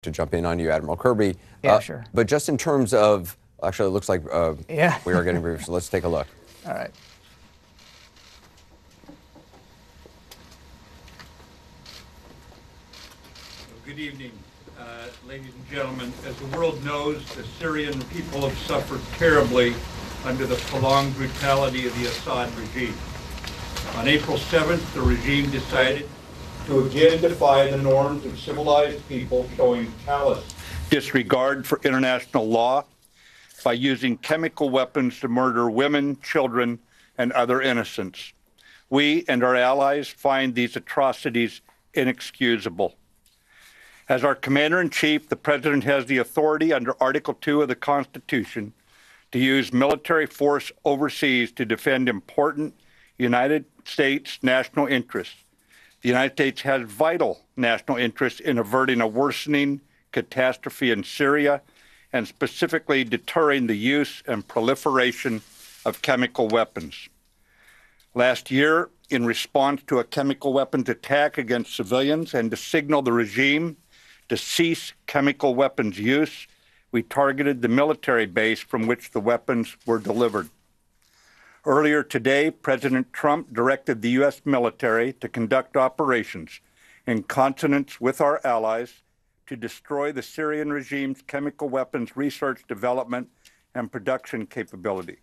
to jump in on you, Admiral Kirby. Yeah, sure. But just in terms of, actually, it looks like yeah. we are getting briefed, so let's take a look. All right. Good evening, ladies and gentlemen. As the world knows, the Syrian people have suffered terribly under the prolonged brutality of the Assad regime. On April 7th, the regime decided to again defy the norms of civilized people, showing callous disregard for international law by using chemical weapons to murder women, children, and other innocents. We and our allies find these atrocities inexcusable. As our Commander-in-Chief, the President has the authority under Article 2 of the Constitution to use military force overseas to defend important United States national interests. The United States has vital national interests in averting a worsening catastrophe in Syria and specifically deterring the use and proliferation of chemical weapons. Last year, in response to a chemical weapons attack against civilians and to signal the regime to cease chemical weapons use, we targeted the military base from which the weapons were delivered. Earlier today, President Trump directed the U.S. military to conduct operations in consonance with our allies to destroy the Syrian regime's chemical weapons research, development, and production capability.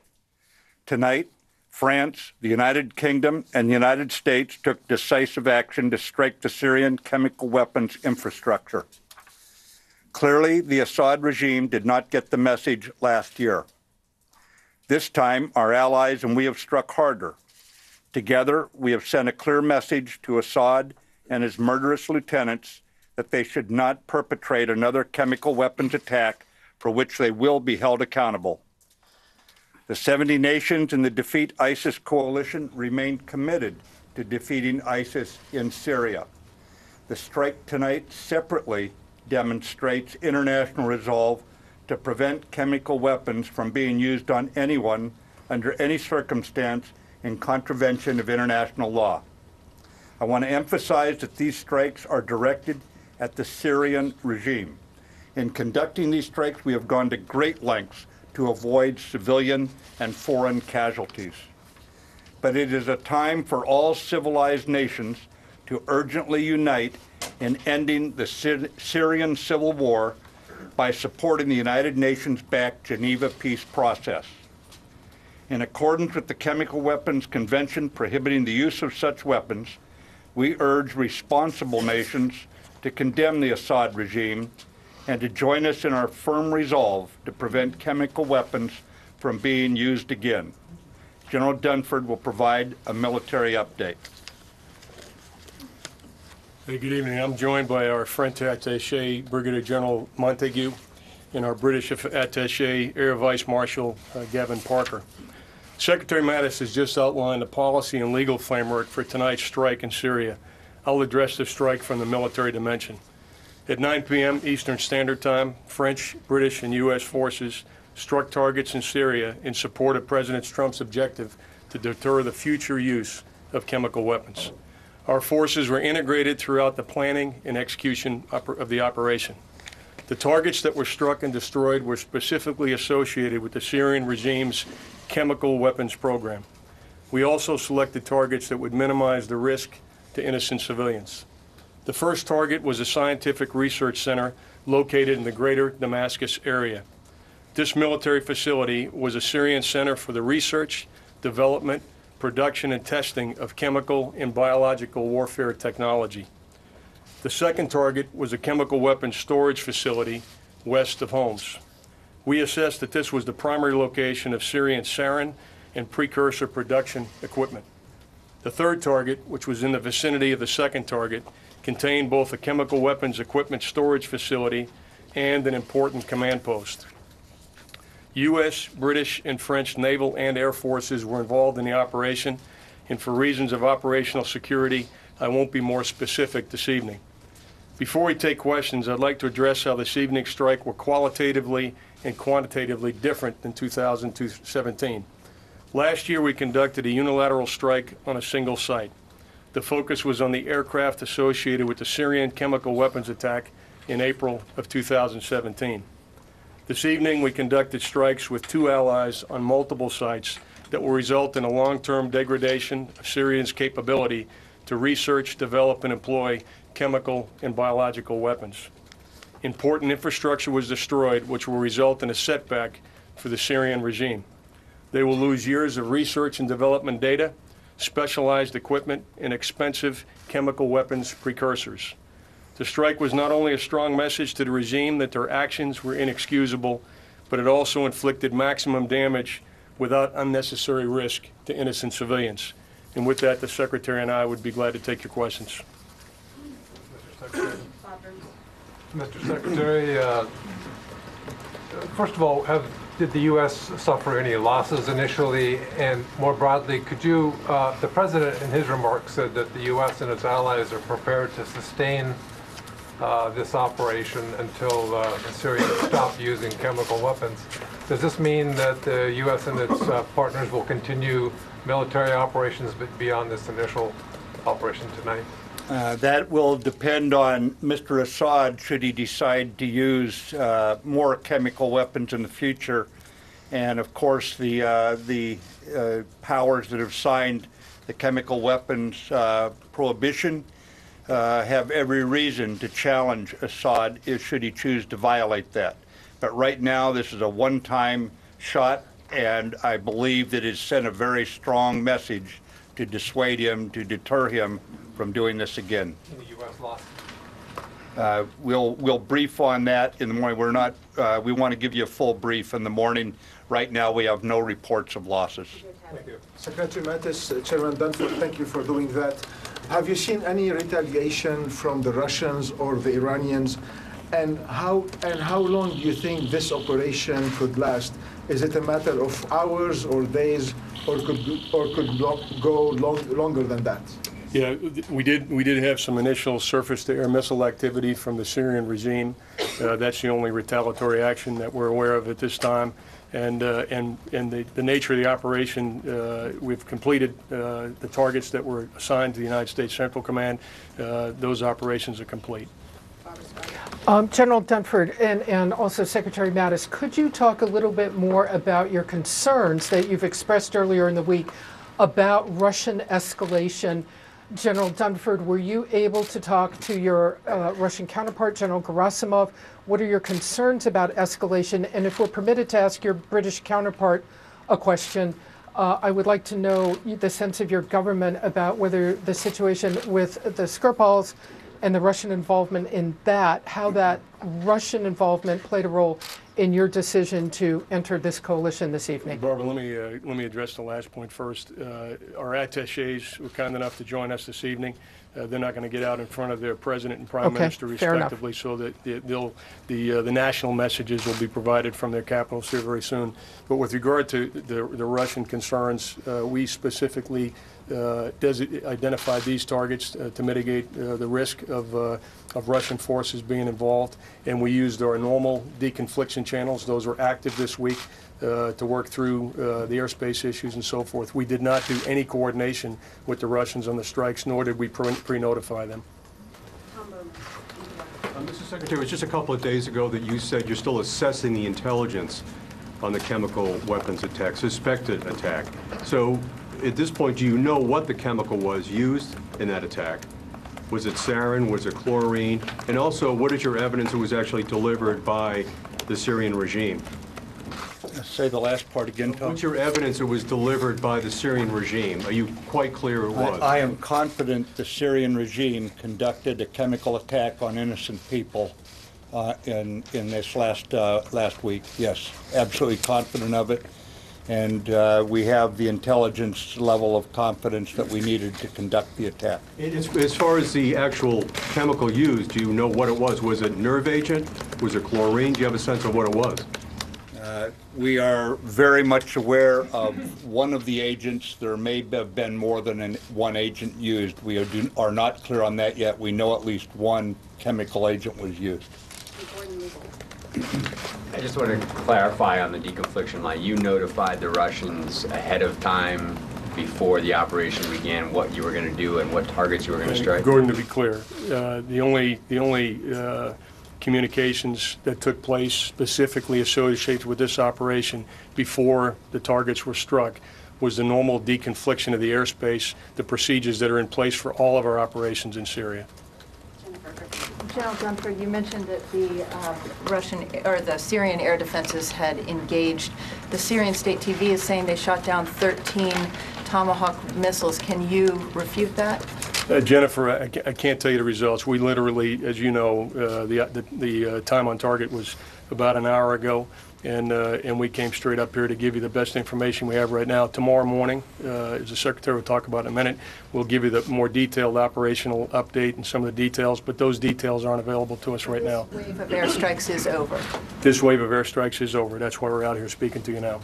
Tonight, France, the United Kingdom, and the United States took decisive action to strike the Syrian chemical weapons infrastructure. Clearly, the Assad regime did not get the message last year. This time, our allies and we have struck harder. Together, we have sent a clear message to Assad and his murderous lieutenants that they should not perpetrate another chemical weapons attack for which they will be held accountable. The 70 nations in the Defeat ISIS coalition remain committed to defeating ISIS in Syria. The strike tonight separately demonstrates international resolve to prevent chemical weapons from being used on anyone under any circumstance in contravention of international law. I want to emphasize that these strikes are directed at the Syrian regime. In conducting these strikes, we have gone to great lengths to avoid civilian and foreign casualties. But it is a time for all civilized nations to urgently unite in ending the Syrian civil war by supporting the United Nations-backed Geneva peace process. In accordance with the Chemical Weapons Convention prohibiting the use of such weapons, we urge responsible nations to condemn the Assad regime and to join us in our firm resolve to prevent chemical weapons from being used again. General Dunford will provide a military update. Hey, good evening. I'm joined by our French attaché, Brigadier General Montague, and our British attaché, Air Vice Marshal Gavin Parker. Secretary Mattis has just outlined the policy and legal framework for tonight's strike in Syria. I'll address the strike from the military dimension. At 9 p.m. Eastern Standard Time, French, British, and U.S. forces struck targets in Syria in support of President Trump's objective to deter the future use of chemical weapons. Our forces were integrated throughout the planning and execution of the operation. The targets that were struck and destroyed were specifically associated with the Syrian regime's chemical weapons program. We also selected targets that would minimize the risk to innocent civilians. The first target was a scientific research center located in the greater Damascus area. This military facility was a Syrian center for the research, development, production, and testing of chemical and biological warfare technology. The second target was a chemical weapons storage facility west of Homs. We assessed that this was the primary location of Syrian sarin and precursor production equipment. The third target, which was in the vicinity of the second target, contained both a chemical weapons equipment storage facility and an important command post. U.S., British, and French naval and air forces were involved in the operation, and for reasons of operational security, I won't be more specific this evening. Before we take questions, I'd like to address how this evening's strike were qualitatively and quantitatively different than 2017. Last year, we conducted a unilateral strike on a single site. The focus was on the aircraft associated with the Syrian chemical weapons attack in April of 2017. This evening, we conducted strikes with 2 allies on multiple sites that will result in a long-term degradation of Syria's capability to research, develop, and employ chemical and biological weapons. Important infrastructure was destroyed, which will result in a setback for the Syrian regime. They will lose years of research and development data, specialized equipment, and expensive chemical weapons precursors. The strike was not only a strong message to the regime that their actions were inexcusable, but it also inflicted maximum damage without unnecessary risk to innocent civilians. And with that, the Secretary and I would be glad to take your questions. Mr. Secretary, first of all, did the U.S. suffer any losses initially? And more broadly, could you, the President in his remarks said that the U.S. and its allies are prepared to sustain this operation until the Syrians stop using chemical weapons. Does this mean that the U.S. and its partners will continue military operations beyond this initial operation tonight? That will depend on Mr. Assad should he decide to use more chemical weapons in the future. And of course, the powers that have signed the chemical weapons prohibition have every reason to challenge Assad should he choose to violate that. But right now, this is a one-time shot, and I believe that it sent a very strong message to dissuade him, to deter him from doing this again. The U.S. lost. We'll brief on that in the morning. We want to give you a full brief in the morning. Right now, we have no reports of losses. Thank you. Secretary Mattis, Chairman Dunford, thank you for doing that. Have you seen any retaliation from the Russians or the Iranians? And how long do you think this operation could last? Is it a matter of hours or days, or could go longer than that? Yeah, we did have some initial surface-to-air missile activity from the Syrian regime. That's the only retaliatory action that we're aware of at this time. And the nature of the operation, we've completed the targets that were assigned to the United States Central Command. Those operations are complete. General Dunford and also Secretary Mattis, could you talk a little bit more about your concerns that you've expressed earlier in the week about Russian escalation? General Dunford, were you able to talk to your Russian counterpart, General Gerasimov? What are your concerns about escalation? And if we're permitted to ask your British counterpart a question, I would like to know the sense of your government about whether the situation with the Skripals and the Russian involvement in that, how that Russian involvement played a role in your decision to enter this coalition this evening. Barbara, let me address the last point first. Our attachés were kind enough to join us this evening. They're not going to get out in front of their president and prime minister respectively, so that the national messages will be provided from their capitals here very soon. But with regard to the Russian concerns, we specifically identified these targets to mitigate the risk of Russian forces being involved, and we used our normal deconfliction channels. Those were active this week to work through the airspace issues and so forth. We did not do any coordination with the Russians on the strikes, nor did we pre-notify them. Mr. Secretary, it was just a couple of days ago that you said you're still assessing the intelligence on the chemical weapons attack, suspected attack. So at this point, do you know what the chemical was used in that attack? Was it sarin? Was it chlorine? And also, what is your evidence it was actually delivered by the Syrian regime? Say the last part again, Tom. What's your evidence it was delivered by the Syrian regime? Are you quite clear it was? I am confident the Syrian regime conducted a chemical attack on innocent people in this last week. Yes, absolutely confident of it. And we have the intelligence level of confidence that we needed to conduct the attack. As far as the actual chemical used, do you know what it was? Was it nerve agent? Was it chlorine? Do you have a sense of what it was? We are very much aware of one of the agents. There may have been more than one agent used. We are not clear on that yet. We know at least one chemical agent was used. I just want to clarify on the deconfliction line. You notified the Russians ahead of time before the operation began what you were going to do and what targets you were going to strike? Gordon, to be clear, the only communications that took place specifically associated with this operation before the targets were struck was the normal deconfliction of the airspace, the procedures that are in place for all of our operations in Syria. General Dunford, you mentioned that the Russian or the Syrian air defenses had engaged. The Syrian state TV is saying they shot down 13 Tomahawk missiles. Can you refute that? Jennifer, I can't tell you the results. We literally, as you know, the time on target was about an hour ago, and we came straight up here to give you the best information we have right now. Tomorrow morning, as the Secretary will talk about in a minute, we'll give you the more detailed operational update and some of the details, but those details aren't available to us right now. This wave of airstrikes is over. This wave of airstrikes is over. That's why we're out here speaking to you now.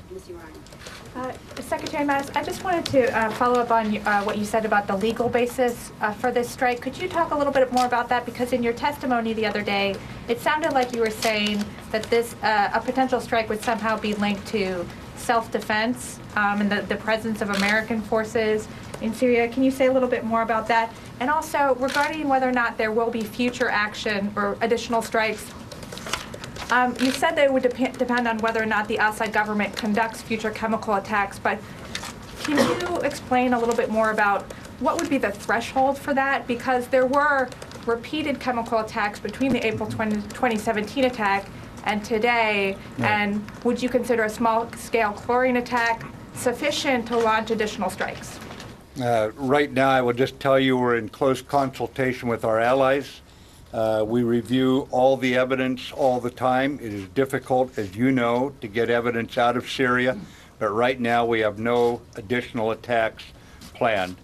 Secretary Mattis, I just wanted to follow up on what you said about the legal basis for this strike. Could you talk a little bit more about that? Because in your testimony the other day, it sounded like you were saying that this a potential strike would somehow be linked to self-defense and the presence of American forces in Syria. Can you say a little bit more about that? And also, regarding whether or not there will be future action or additional strikes, you said that it would depend on whether or not the Assad government conducts future chemical attacks, but can you explain a little bit more about what would be the threshold for that? Because there were repeated chemical attacks between the April 2017 attack and today, and would you consider a small-scale chlorine attack sufficient to launch additional strikes? Right now, I will just tell you we're in close consultation with our allies. We review all the evidence all the time. It is difficult, as you know, to get evidence out of Syria, but right now we have no additional attacks planned.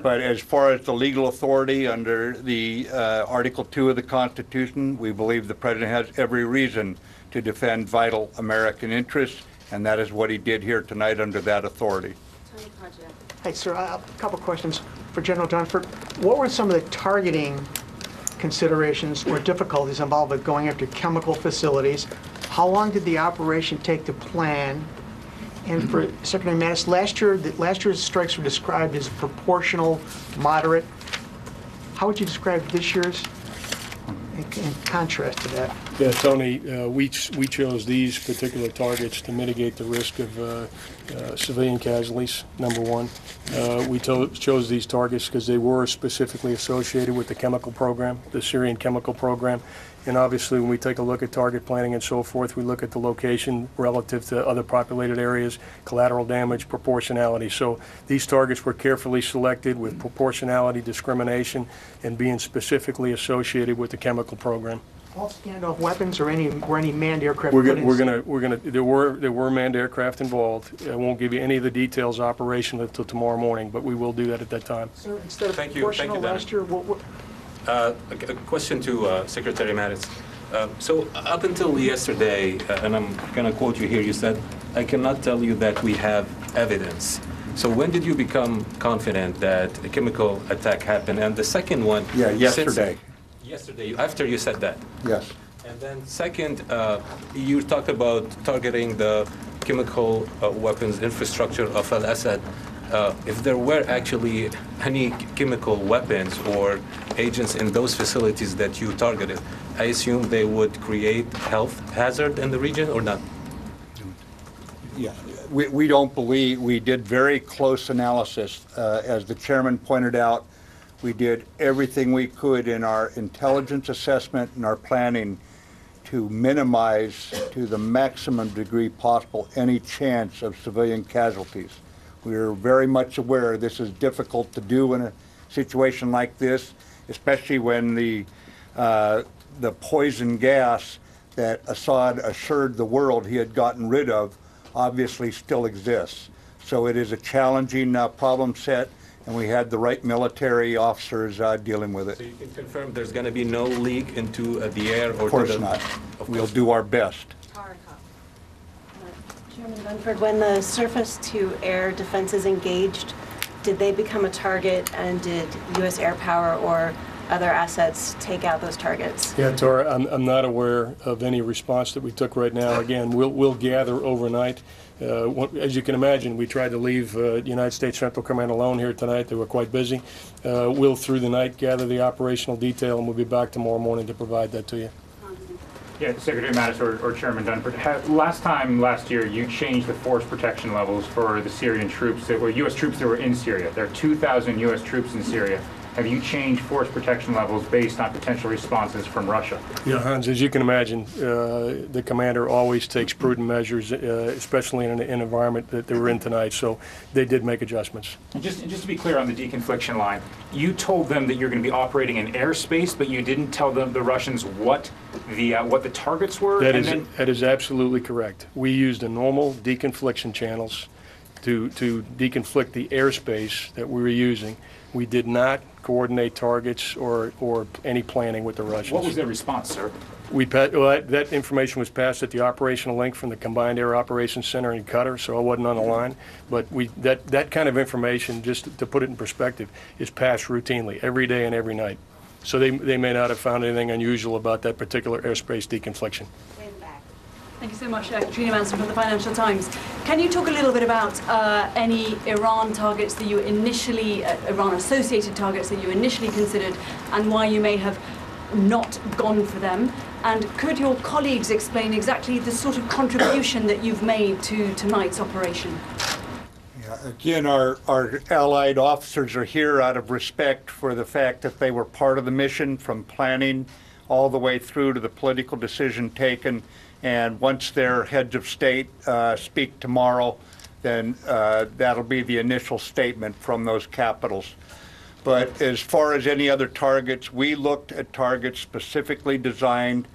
But as far as the legal authority under the Article 2 of the Constitution, we believe the President has every reason to defend vital American interests, and that is what he did here tonight under that authority. Hi, sir. A couple questions for General Dunford. What were some of the targeting considerations or difficulties involved with going after chemical facilities? How long did the operation take to plan? And for Secretary Mattis, last year's strikes were described as proportional, moderate. How would you describe this year's in contrast to that? Yeah, Tony, we chose these particular targets to mitigate the risk of civilian casualties, number one. We chose these targets because they were specifically associated with the chemical program, the Syrian chemical program. And obviously, when we take a look at target planning and so forth, we look at the location relative to other populated areas, collateral damage, proportionality. So these targets were carefully selected with proportionality, discrimination, and being specifically associated with the chemical program. All standoff weapons or were any manned aircraft? There were manned aircraft involved. I won't give you any of the details operational until tomorrow morning, but we will do that at that time. Sir, instead of proportional last year, a question to Secretary Mattis. So up until yesterday, and I'm going to quote you here, you said, "I cannot tell you that we have evidence." So when did you become confident that a chemical attack happened? And the second one... Yeah, yesterday. Yesterday, after you said that. Yes. And then second, you talked about targeting the chemical weapons infrastructure of Al-Assad. If there were actually any chemical weapons or agents in those facilities that you targeted, I assume they would create health hazard in the region or not? Yeah, we don't believe. We did very close analysis. As the chairman pointed out, we did everything we could in our intelligence assessment and our planning to minimize to the maximum degree possible any chance of civilian casualties. We're very much aware this is difficult to do in a situation like this, especially when the poison gas that Assad assured the world he had gotten rid of obviously still exists. So it is a challenging problem set, and we had the right military officers dealing with it. So you can confirm there's going to be no leak into the air? Or of course not. We'll do our best. Chairman Dunford, when the surface-to-air defenses engaged, did they become a target, and did U.S. air power or other assets take out those targets? Yeah, Tara, I'm not aware of any response that we took right now. Again, we'll gather overnight. As you can imagine, we tried to leave the United States Central Command alone here tonight. They were quite busy. We'll, through the night, gather the operational detail, and we'll be back tomorrow morning to provide that to you. Yeah, Secretary Mattis or Chairman Dunford. Last year, you changed the force protection levels for the Syrian troops that were U.S. troops that were in Syria. There are 2,000 U.S. troops in Syria. Have you changed force protection levels based on potential responses from Russia? Yeah, Hans, as you can imagine, the commander always takes prudent measures, especially in an environment that we're in tonight. So they did make adjustments. And just to be clear on the deconfliction line, you told them that you're going to be operating in airspace, but you didn't tell them, the Russians, what the targets were? That is absolutely correct. We used the normal deconfliction channels to deconflict the airspace that we were using. We did not coordinate targets or any planning with the Russians. What was their response, sir? That information was passed at the operational link from the Combined Air Operations Center in Qatar, so I wasn't on the line. But that kind of information, just to put it in perspective, is passed routinely every day and every night. So they may not have found anything unusual about that particular airspace deconfliction. Thank you so much, Katrina Manson from the Financial Times. Can you talk a little bit about any Iran targets that you initially, Iran-associated targets that you initially considered, and why you may have not gone for them? And could your colleagues explain exactly the sort of contribution that you've made to tonight's operation? Again, our allied officers are here out of respect for the fact that they were part of the mission from planning all the way through to the political decision taken. And once their heads of state speak tomorrow, then that'll be the initial statement from those capitals. But as far as any other targets, we looked at targets specifically designed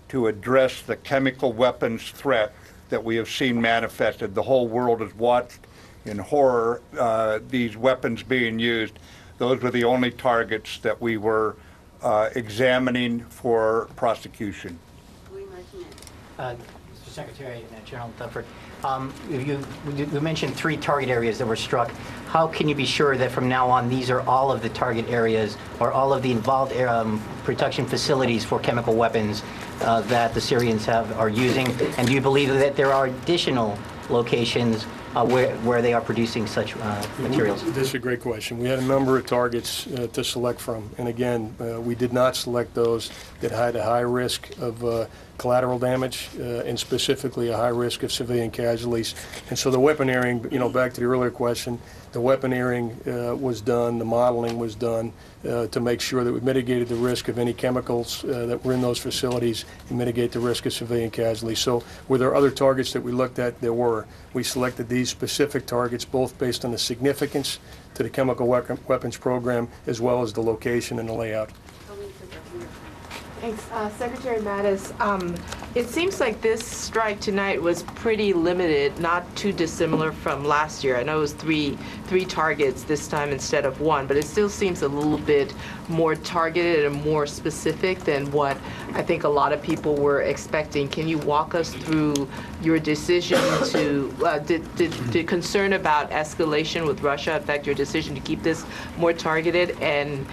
to address the chemical weapons threat that we have seen manifested. The whole world has watched in horror these weapons being used. Those were the only targets that we were examining for prosecution. Mr. Secretary and General Dunford, you mentioned 3 target areas that were struck. How can you be sure that from now on these are all of the target areas or all of the involved production facilities for chemical weapons that the Syrians are using? And do you believe that there are additional locations where they are producing such materials? This is a great question. We had a number of targets to select from, and again, we did not select those that had a high risk of collateral damage and specifically a high risk of civilian casualties. And so the weaponeering, back to the earlier question, the weaponeering was done, the modeling was done to make sure that we mitigated the risk of any chemicals that were in those facilities and mitigate the risk of civilian casualties. So were there other targets that we looked at? There were. We selected these specific targets both based on the significance to the chemical weapons program as well as the location and the layout. Thanks. Secretary Mattis, it seems like this strike tonight was pretty limited, not too dissimilar from last year. I know it was three targets this time instead of 1, but it still seems a little bit more targeted and more specific than what I think a lot of people were expecting. Can you walk us through your decision to, did concern about escalation with Russia affect your decision to keep this more targeted? And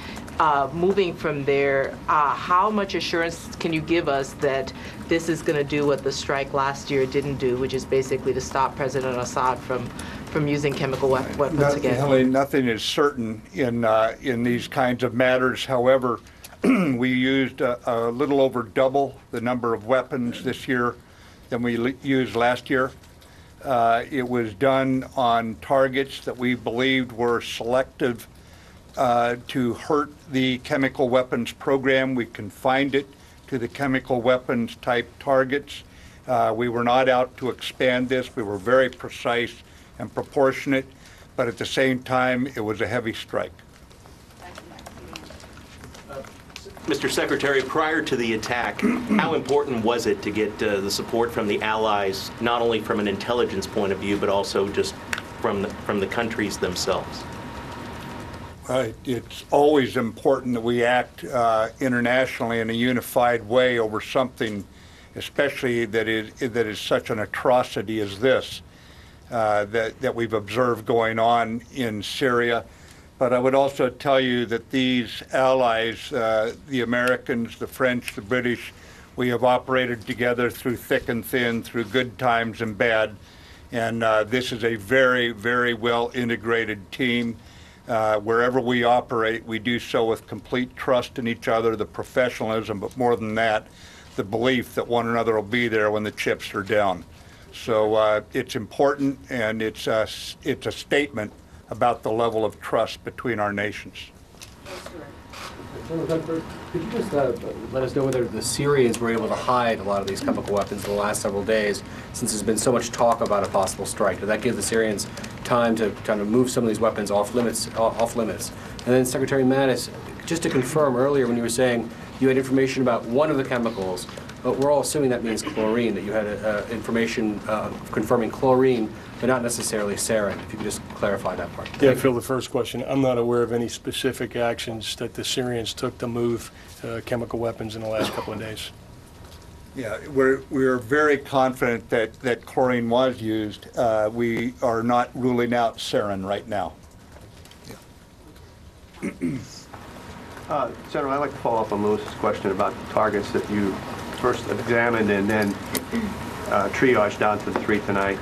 moving from there, how much assurance can you give us that this is going to do what the strike last year didn't do, which is basically to stop President Assad from using chemical weapons again? Nothing is certain in these kinds of matters. However, we used a little over double the number of weapons this year than we used last year. It was done on targets that we believed were selective to hurt the chemical weapons program. We confined it to the chemical weapons type targets. We were not out to expand this. We were very precise and proportionate, but at the same time, it was a heavy strike. Mr. Secretary, prior to the attack, how important was it to get the support from the allies, not only from an intelligence point of view, but also just from the countries themselves? It's always important that we act internationally in a unified way over something, especially that is such an atrocity as this, that we've observed going on in Syria. But I would also tell you that these allies, the Americans, the French, the British, we have operated together through thick and thin, through good times and bad. And this is a very, very well integrated team. Wherever we operate, we do so with complete trust in each other, the professionalism, but more than that, the belief that one another will be there when the chips are down. So it's important, and it's a statement about the level of trust between our nations. General Dunford, could you just let us know whether the Syrians were able to hide a lot of these chemical weapons in the last several days, since there's been so much talk about a possible strike? Did that give the Syrians time to kind of move some of these weapons off limits? And then Secretary Mattis, just to confirm earlier when you were saying you had information about one of the chemicals, but we're all assuming that means chlorine, that you had information confirming chlorine, but not necessarily sarin. If you could just clarify that part. Yeah, Phil, the first question, I'm not aware of any specific actions that the Syrians took to move chemical weapons in the last couple of days. Yeah, we're very confident that chlorine was used. We are not ruling out sarin right now. General, I'd like to follow up on Lewis's question about the targets that you first examined and then triaged down to the 3 tonight.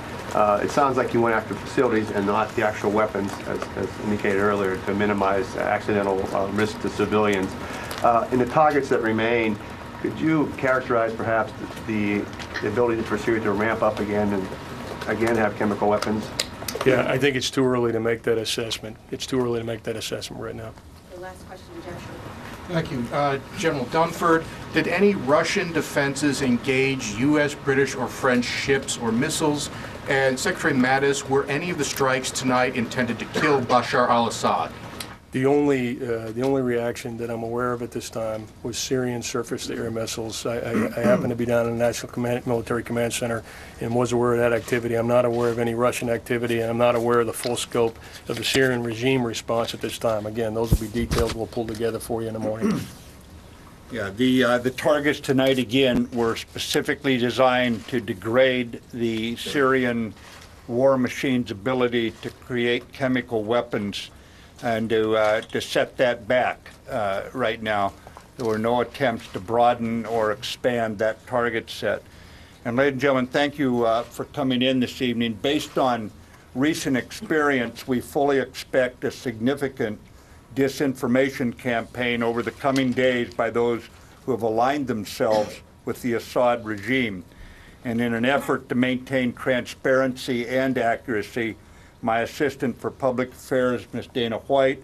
It sounds like you went after facilities and not the actual weapons, as indicated earlier, to minimize accidental risk to civilians. In the targets that remain, could you characterize perhaps the ability for Syria to ramp up again and again have chemical weapons? Yeah, I think it's too early to make that assessment. It's too early to make that assessment right now. The last question, Joshua. Thank you. General Dunford, did any Russian defenses engage U.S., British, or French ships or missiles? And Secretary Mattis, were any of the strikes tonight intended to kill Bashar al-Assad? The only reaction that I'm aware of at this time was Syrian surface-to-air missiles. I happen to be down in the National Military Command Center and was aware of that activity. I'm not aware of any Russian activity, and I'm not aware of the full scope of the Syrian regime response at this time. Again, those will be details we'll pull together for you in the morning. Yeah, the targets tonight, again, were specifically designed to degrade the Syrian war machine's ability to create chemical weapons and to set that back right now. There were no attempts to broaden or expand that target set. And ladies and gentlemen, thank you for coming in this evening. Based on recent experience, we fully expect a significant disinformation campaign over the coming days by those who have aligned themselves with the Assad regime. And in an effort to maintain transparency and accuracy, my Assistant for Public Affairs, Ms. Dana White,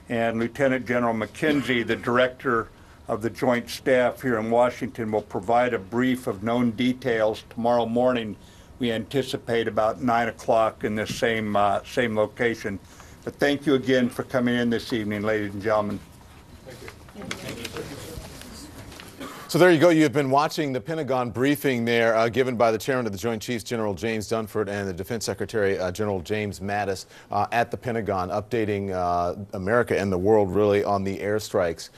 and Lieutenant General McKenzie, the Director of the Joint Staff here in Washington, will provide a brief of known details tomorrow morning. We anticipate about 9 o'clock in this same location. But thank you again for coming in this evening, ladies and gentlemen. Thank you. So there you go. You have been watching the Pentagon briefing there given by the Chairman of the Joint Chiefs, General James Dunford, and the Defense Secretary, General James Mattis, at the Pentagon, updating America and the world really on the airstrikes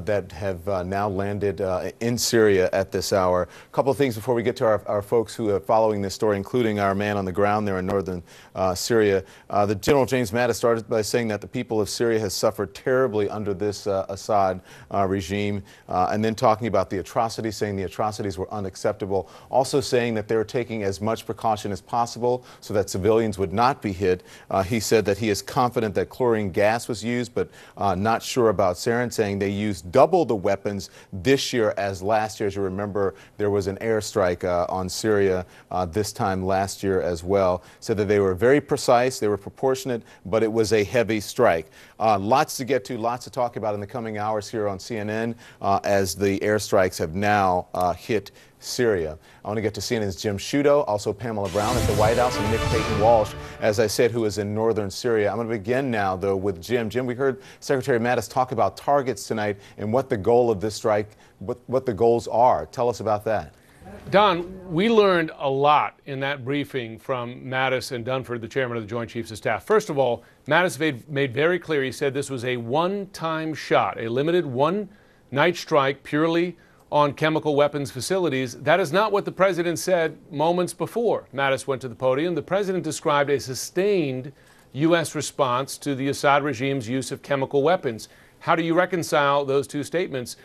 that have now landed in Syria at this hour. A couple of things before we get to our folks who are following this story, including our man on the ground there in northern Syria. The General James Mattis started by saying that the people of Syria has suffered terribly under this Assad regime, and then talking about the atrocities, saying the atrocities were unacceptable, also saying that they were taking as much precaution as possible so that civilians would not be hit. He said that he is confident that chlorine gas was used, but not sure about sarin, saying they used double the weapons this year as last year. As you remember, there was an airstrike on Syria this time last year as well. Said that they were very precise, they were proportionate, but it was a heavy strike. Lots to get to, lots to talk about in the coming hours here on CNN as the airstrikes have now hit Syria. I want to get to CNN's Jim Sciutto, also Pamela Brown at the White House, and Nick Payton-Walsh, as I said, who is in northern Syria. I'm going to begin now, though, with Jim. Jim, we heard Secretary Mattis talk about targets tonight and what the goal of this strike, what the goals are. Tell us about that. Don, we learned a lot in that briefing from Mattis and Dunford, the chairman of the Joint Chiefs of Staff. First of all, Mattis made very clear, he said this was a one-time shot, a limited one-night strike purely on chemical weapons facilities. That is not what the president said moments before Mattis went to the podium. The president described a sustained U.S. response to the Assad regime's use of chemical weapons. How do you reconcile those two statements?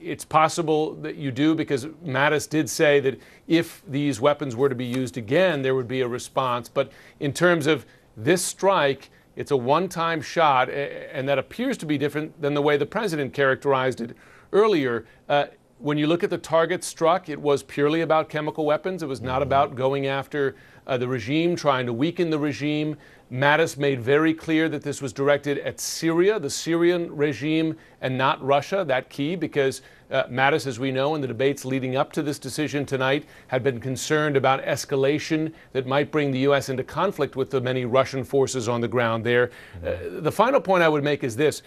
It's possible that you do, because Mattis did say that if these weapons were to be used again, there would be a response. But in terms of this strike, it's a one-time shot, and that appears to be different than the way the president characterized it earlier. when you look at the target struck, it was purely about chemical weapons. It was not about going after the regime, trying to weaken the regime. Mattis made very clear that this was directed at Syria, the Syrian regime, and not Russia. That key, because Mattis, as we know, in the debates leading up to this decision tonight, had been concerned about escalation that might bring the U.S. into conflict with the many Russian forces on the ground there. The final point I would make is this.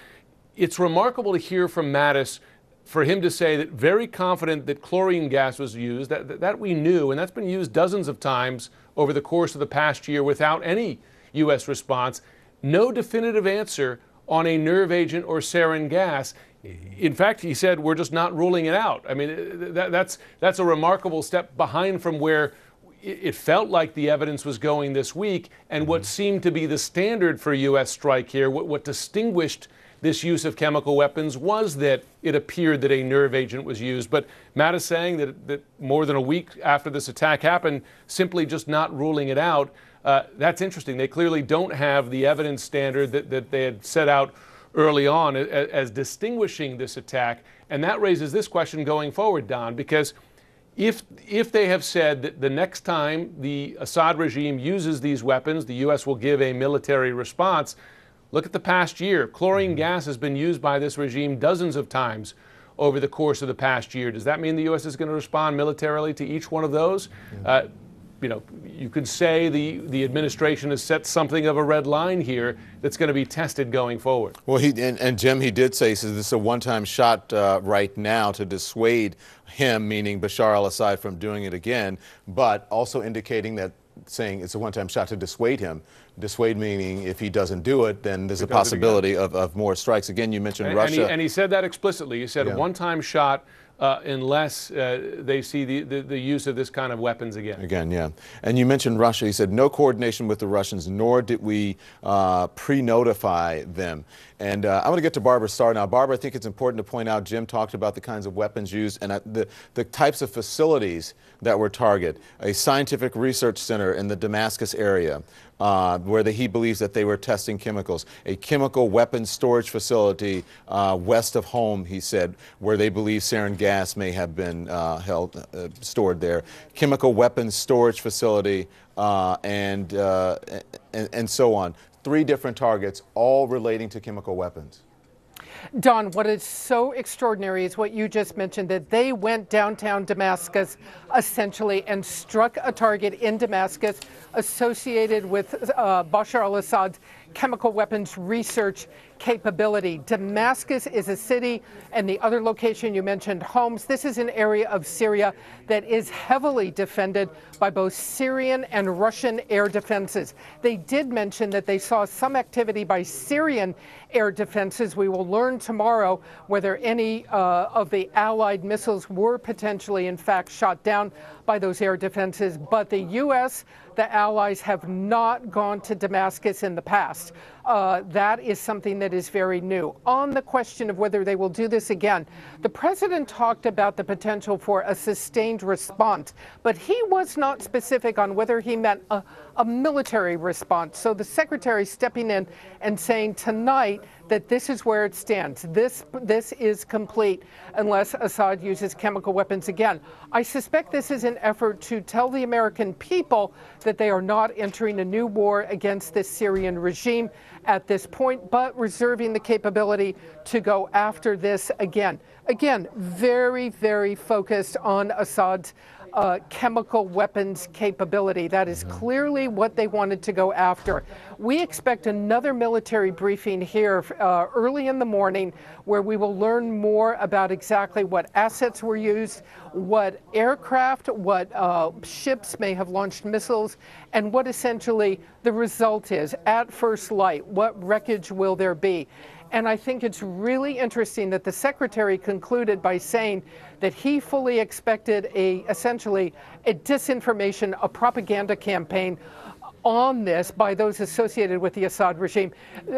It's remarkable to hear from Mattis, for him to say that very confident that chlorine gas was used, that we knew, and that's been used dozens of times over the course of the past year without any U.S. response. No definitive answer on a nerve agent or sarin gas. In fact, he said, we're just not ruling it out. I mean, that's a remarkable step behind from where it felt like the evidence was going this week, and what seemed to be the standard for a U.S. strike here, what distinguished this use of chemical weapons was that it appeared that a nerve agent was used. But Mattis saying that more than a week after this attack happened, simply just not ruling it out. That's interesting. They clearly don't have the evidence standard that they had set out early on as distinguishing this attack. And that raises this question going forward, Don, because if they have said that the next time the Assad regime uses these weapons, the U.S. will give a military response. Look at the past year. Chlorine gas has been used by this regime dozens of times over the course of the past year. Does that mean the U.S. is going to respond militarily to each one of those? You know, you could say the administration has set something of a red line here that's going to be tested going forward. Well, and Jim, he did say, so this is a one-time shot right now to dissuade him, meaning Bashar al-Assad, from doing it again, but also indicating that, saying it's a one-time shot to dissuade him. Dissuade meaning if he doesn't do it, then there's a possibility of more strikes. Again, you mentioned Russia. And he said that explicitly. He said a one-time shot unless they see the use of this kind of weapons again. Again, yeah. And you mentioned Russia. He said no coordination with the Russians, nor did we pre-notify them. And I want to get to Barbara Starr now. Barbara, I think it's important to point out, Jim talked about the kinds of weapons used and the types of facilities that were targeted. A scientific research center in the Damascus area where he believes that they were testing chemicals. A chemical weapons storage facility west of home, he said, where they believe sarin gas may have been stored there. Chemical weapons storage facility and so on. 3 different targets, all relating to chemical weapons. Don, what is so extraordinary is what you just mentioned, that they went downtown Damascus essentially and struck a target in Damascus associated with Bashar al-Assad's chemical weapons research capability. Damascus is a city, and the other location you mentioned, Homs. This is an area of Syria that is heavily defended by both Syrian and Russian air defenses. They did mention that they saw some activity by Syrian air defenses. We will learn tomorrow whether any of the Allied missiles were potentially, in fact, shot down by those air defenses. But the U.S., the Allies, have not gone to Damascus in the past. That is something that is very new. On the question of whether they will do this again, the president talked about the potential for a sustained response, but he was not specific on whether he meant a military response. So the secretary stepping in and saying tonight that this is where it stands. This is complete unless Assad uses chemical weapons again. I suspect this is an effort to tell the American people that they are not entering a new war against this Syrian regime at this point, but reserving the capability to go after this again. Again, very, very focused on Assad's chemical weapons capability. That is clearly what they wanted to go after. We expect another military briefing here early in the morning where we will learn more about exactly what assets were used, what aircraft, what ships may have launched missiles, and what essentially the result is at first light. What wreckage will there be? And I think it's really interesting that the secretary concluded by saying that he fully expected essentially a disinformation, a propaganda campaign on this by those associated with the Assad regime.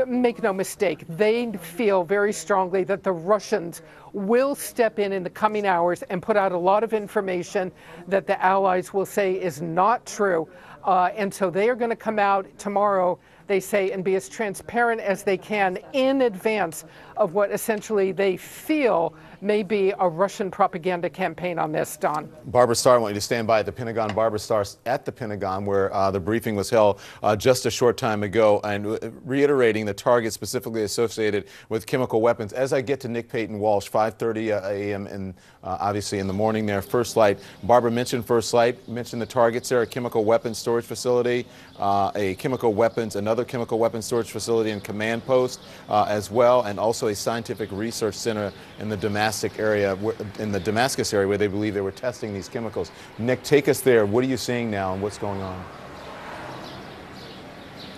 Make no mistake, they feel very strongly that the Russians will step in the coming hours and put out a lot of information that the Allies will say is not true. And so they are going to come out tomorrow they say, and be as transparent as they can in advance of what essentially they feel may be a Russian propaganda campaign on this, Don. Barbara Starr, I want you to stand by at the Pentagon. Barbara Starr at the Pentagon, where the briefing was held just a short time ago, and reiterating the target specifically associated with chemical weapons. As I get to Nick Payton-Walsh, 5:30 a.m. and obviously in the morning there, First Light. Barbara mentioned First Light, mentioned the targets there, a chemical weapons storage facility, another chemical weapons storage facility and command post as well, and also a scientific research center in the Damascus area where they believe they were testing these chemicals. Nick, take us there. What are you seeing now and what's going on?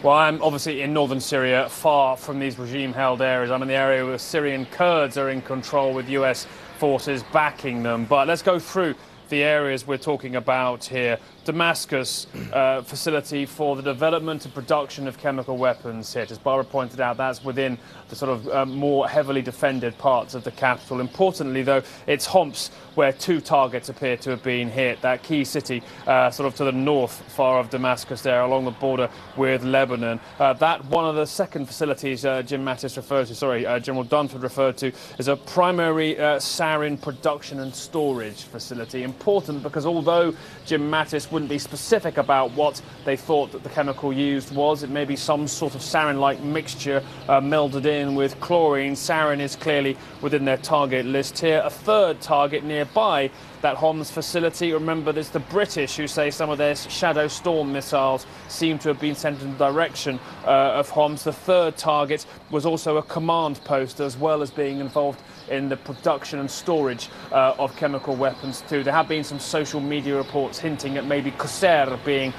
Well, I'm obviously in northern Syria, far from these regime-held areas. I'm in the area where Syrian Kurds are in control with US forces backing them. But let's go through the areas we're talking about here. Damascus, facility for the development and production of chemical weapons hit. As Barbara pointed out, that's within the sort of more heavily defended parts of the capital. Importantly, though, it's Homs where 2 targets appear to have been hit. That key city sort of to the north far of Damascus there, along the border with Lebanon. That one of the second facilities Jim Mattis referred to, General Dunford referred to, is a primary sarin production and storage facility. Important because although Jim Mattis wouldn't be specific about what they thought that the chemical used was, it may be some sort of sarin-like mixture melded in with chlorine. Sarin is clearly within their target list here. A third target nearby that Homs facility. Remember, there's the British who say some of their Shadow Storm missiles seem to have been sent in the direction of Homs. The third target was also a command post, as well as being involved in the production and storage of chemical weapons too. There have been some social media reports hinting at maybe Qusair being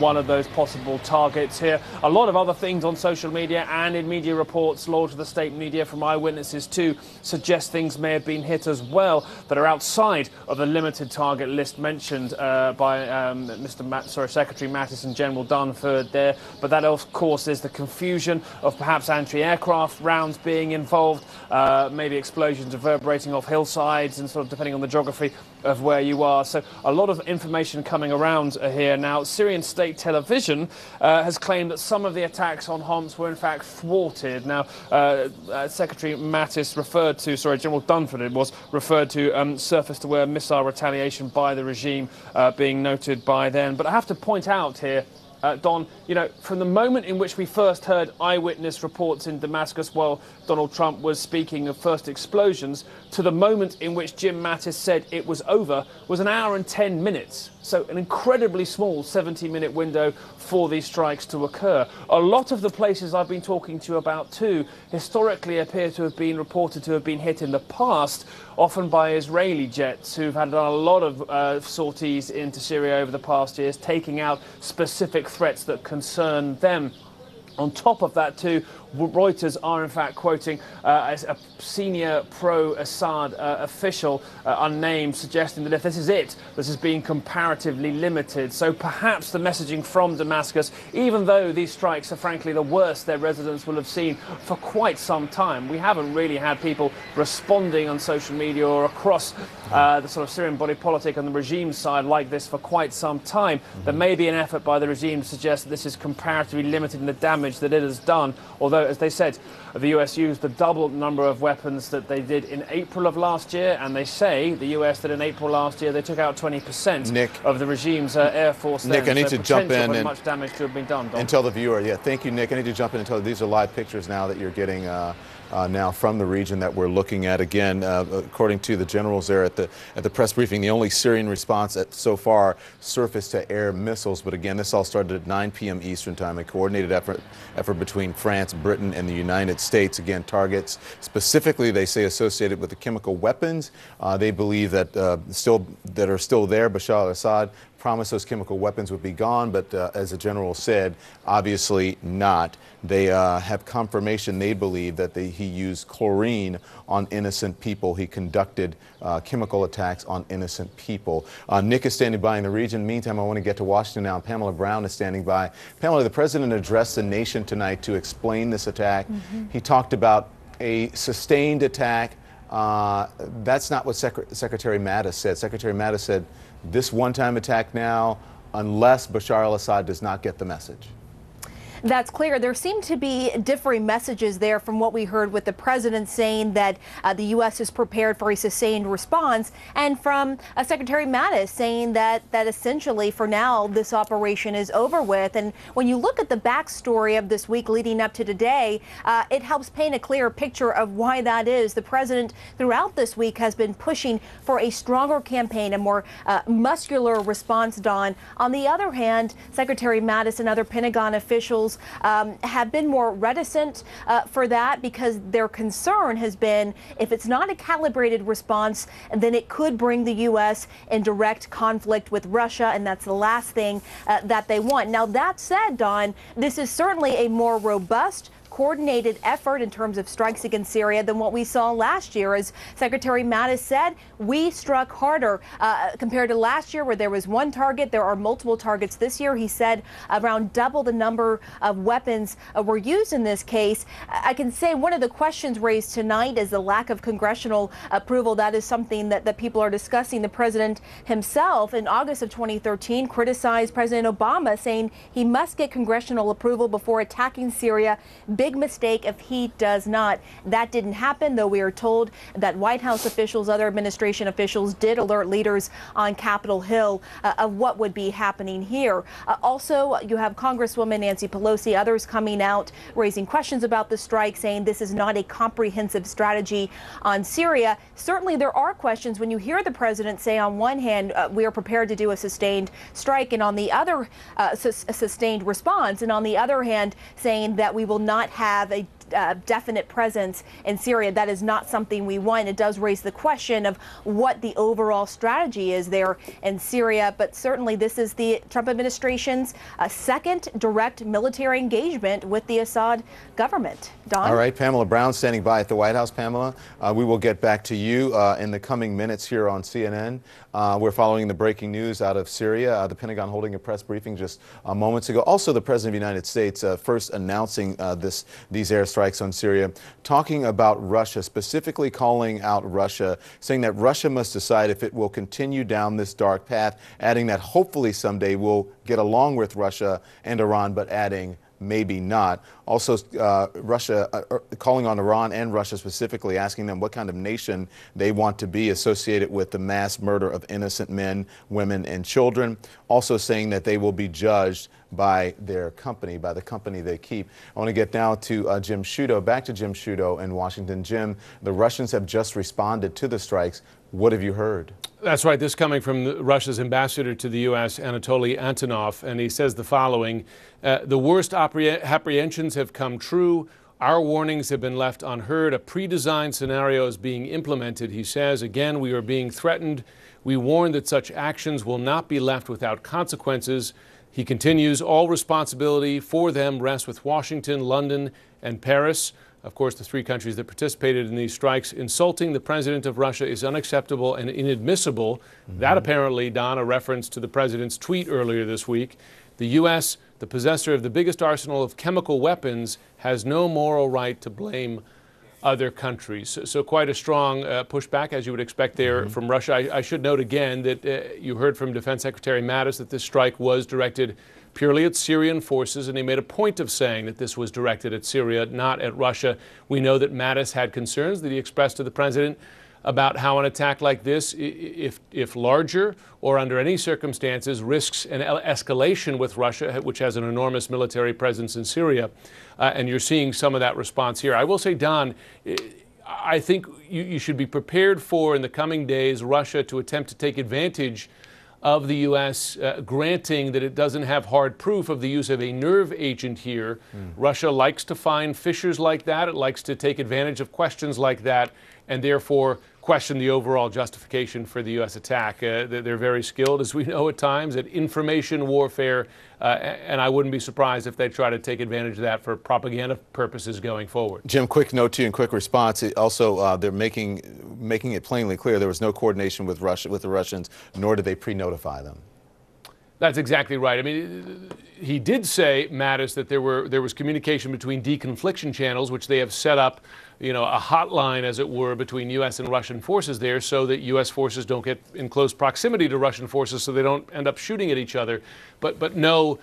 one of those possible targets here. A lot of other things on social media and in media reports, lodged to the state media from eyewitnesses too, suggest things may have been hit as well that are outside of the limited target list mentioned by Secretary Mattis and General Dunford there. But that, of course, is the confusion of perhaps anti-aircraft rounds being involved, maybe explosions reverberating off hillsides and sort of depending on the geography of where you are. So a lot of information coming around here now. Syrian state television has claimed that some of the attacks on Homs were in fact thwarted. Now, Secretary Mattis referred to, General Dunford it was, referred to surface-to-air missile retaliation by the regime being noted by then. But I have to point out here, Don, from the moment in which we first heard eyewitness reports in Damascus while Donald Trump was speaking of first explosions, to the moment in which Jim Mattis said it was over, was an hour and 10 minutes. So an incredibly small 70-minute window for these strikes to occur. A lot of the places I've been talking to you about too historically appear to have been reported to have been hit in the past, often by Israeli jets who've had a lot of sorties into Syria over the past years, taking out specific threats that concern them. On top of that, too, Reuters are in fact quoting a senior pro-Assad official, unnamed, suggesting that if this is it, this is being comparatively limited. So perhaps the messaging from Damascus, even though these strikes are frankly the worst their residents will have seen for quite some time, we haven't really had people responding on social media or across the sort of Syrian body politic on the regime side like this for quite some time. There may be an effort by the regime to suggest that this is comparatively limited in the damage that it has done, although, as they said, the US used the double number of weapons that they did in April of last year, and they say the US that in April last year they took out 20% of the regime's air force. Nick, I need to jump in and much damage to have been done. And tell the viewer, thank you, Nick. I need to jump in and tell you these are live pictures now that you're getting now from the region that we're looking at. Again, according to the generals there at the press briefing, the only Syrian response so far, surface-to-air missiles. But again, this all started at 9 p.m. Eastern time, a coordinated effort between France, Britain, and the United States. Again, targets specifically, they say, associated with the chemical weapons. They believe that are still there. Bashar al-Assad promised those chemical weapons would be gone, but as the general said, obviously not. They have confirmation, they believe, that he used chlorine on innocent people. He conducted chemical attacks on innocent people. Nick is standing by in the region. Meantime, I want to get to Washington now. Pamela Brown is standing by. Pamela, the president addressed the nation tonight to explain this attack. He talked about a sustained attack. That's not what Secretary Mattis said. Secretary Mattis said, this one-time attack now, unless Bashar al-Assad does not get the message. That's clear. There seem to be differing messages there from what we heard with the president saying that the U.S. is prepared for a sustained response, and from Secretary Mattis saying that essentially for now this operation is over with. And when you look at the backstory of this week leading up to today, it helps paint a clearer picture of why that is. The president throughout this week has been pushing for a stronger campaign, a more muscular response, Don. On the other hand, Secretary Mattis and other Pentagon officials have been more reticent for that, because their concern has been if it's not a calibrated response, then it could bring the U.S. in direct conflict with Russia, and that's the last thing that they want. Now, that said, Don, this is certainly a more robust, coordinated effort in terms of strikes against Syria than what we saw last year. As Secretary Mattis said, we struck harder compared to last year, where there was one target. There are multiple targets this year. He said around double the number of weapons were used in this case. I can say one of the questions raised tonight is the lack of congressional approval. That is something that people are discussing. The president himself in August of 2013 criticized President Obama, saying he must get congressional approval before attacking Syria. Big mistake if he does not. That didn't happen, though we are told that White House officials, other administration officials did alert leaders on Capitol Hill of what would be happening here. Also, you have Congresswoman Nancy Pelosi, others coming out raising questions about the strike, saying this is not a comprehensive strategy on Syria. Certainly there are questions when you hear the president say on one hand we are prepared to do a sustained strike, and on the other a sustained response, and on the other hand saying that we will not have a definite presence in Syria. That is not something we want. It does raise the question of what the overall strategy is there in Syria, but certainly this is the Trump administration's second direct military engagement with the Assad government. Don? All right, Pamela Brown standing by at the White House. Pamela, we will get back to you in the coming minutes here on CNN. We're following the breaking news out of Syria, the Pentagon holding a press briefing just moments ago. Also, the President of the United States first announcing these airstrikes on Syria, talking about Russia, specifically calling out Russia, saying that Russia must decide if it will continue down this dark path, adding that hopefully someday we'll get along with Russia and Iran, but adding maybe not. Also, Russia calling on Iran and Russia specifically, asking them what kind of nation they want to be associated with the mass murder of innocent men, women, and children. Also saying that they will be judged by their company, by the company they keep. I want to get now to Jim Sciutto, back to Jim Sciutto in Washington. Jim, the Russians have just responded to the strikes. What have you heard? That's right. This coming from Russia's ambassador to the U.S., Anatoly Antonov, and he says the following: the worst apprehensions have come true. Our warnings have been left unheard. A pre-designed scenario is being implemented, he says. Again, we are being threatened. We warn that such actions will not be left without consequences. He continues, all responsibility for them rests with Washington, London, and Paris. Of course, the three countries that participated in these strikes. Insulting the president of Russia is unacceptable and inadmissible. That apparently, Don, a reference to the president's tweet earlier this week. The U.S., the possessor of the biggest arsenal of chemical weapons, has no moral right to blame other countries. So quite a strong pushback, as you would expect there from Russia. I should note again that you heard from Defense Secretary Mattis that this strike was directed purely at Syrian forces, and he made a point of saying that this was directed at Syria, not at Russia. We know that Mattis had concerns that he expressed to the president about how an attack like this, if larger or under any circumstances, risks an escalation with Russia, which has an enormous military presence in Syria. And you're seeing some of that response here. I will say, Don, I think you should be prepared for, in the coming days, Russia to attempt to take advantage of the U.S. Granting that it doesn't have hard proof of the use of a nerve agent here. Russia likes to find fissures like that. It likes to take advantage of questions like that, and therefore question the overall justification for the U.S. attack. They're very skilled, as we know at times, at information warfare, and I wouldn't be surprised if they try to take advantage of that for propaganda purposes going forward. Jim, quick note to you and quick response. Also, they're making it plainly clear there was no coordination with the Russians, nor did they pre-notify them. That's exactly right. I mean, he did say, Mattis, that there was communication between deconfliction channels, which they have set up, you know, a hotline, as it were, between U.S. and Russian forces there, so that U.S. forces don't get in close proximity to Russian forces, so they don't end up shooting at each other. But no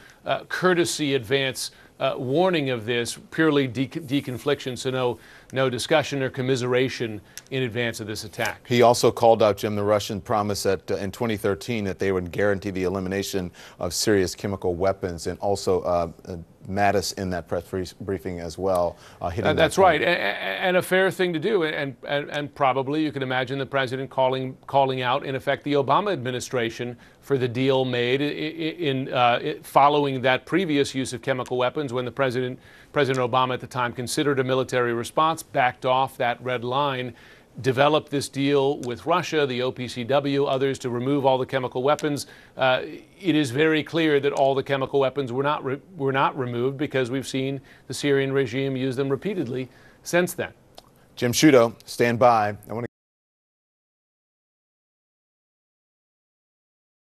courtesy advance warning of this, purely deconfliction, so no discussion or commiseration in advance of this attack. He also called out, Jim, the Russian promise that in 2013 that they would guarantee the elimination of Syria's chemical weapons, and also Mattis in that press briefing as well. That's right, and a fair thing to do, and probably you can imagine the president calling out, in effect, the Obama administration for the deal made following that previous use of chemical weapons, when President Obama at the time considered a military response, backed off that red line, developed this deal with Russia, the OPCW, others, to remove all the chemical weapons. It is very clear that all the chemical weapons were not removed, because we've seen the Syrian regime use them repeatedly since then. Jim Sciutto, stand by. I want to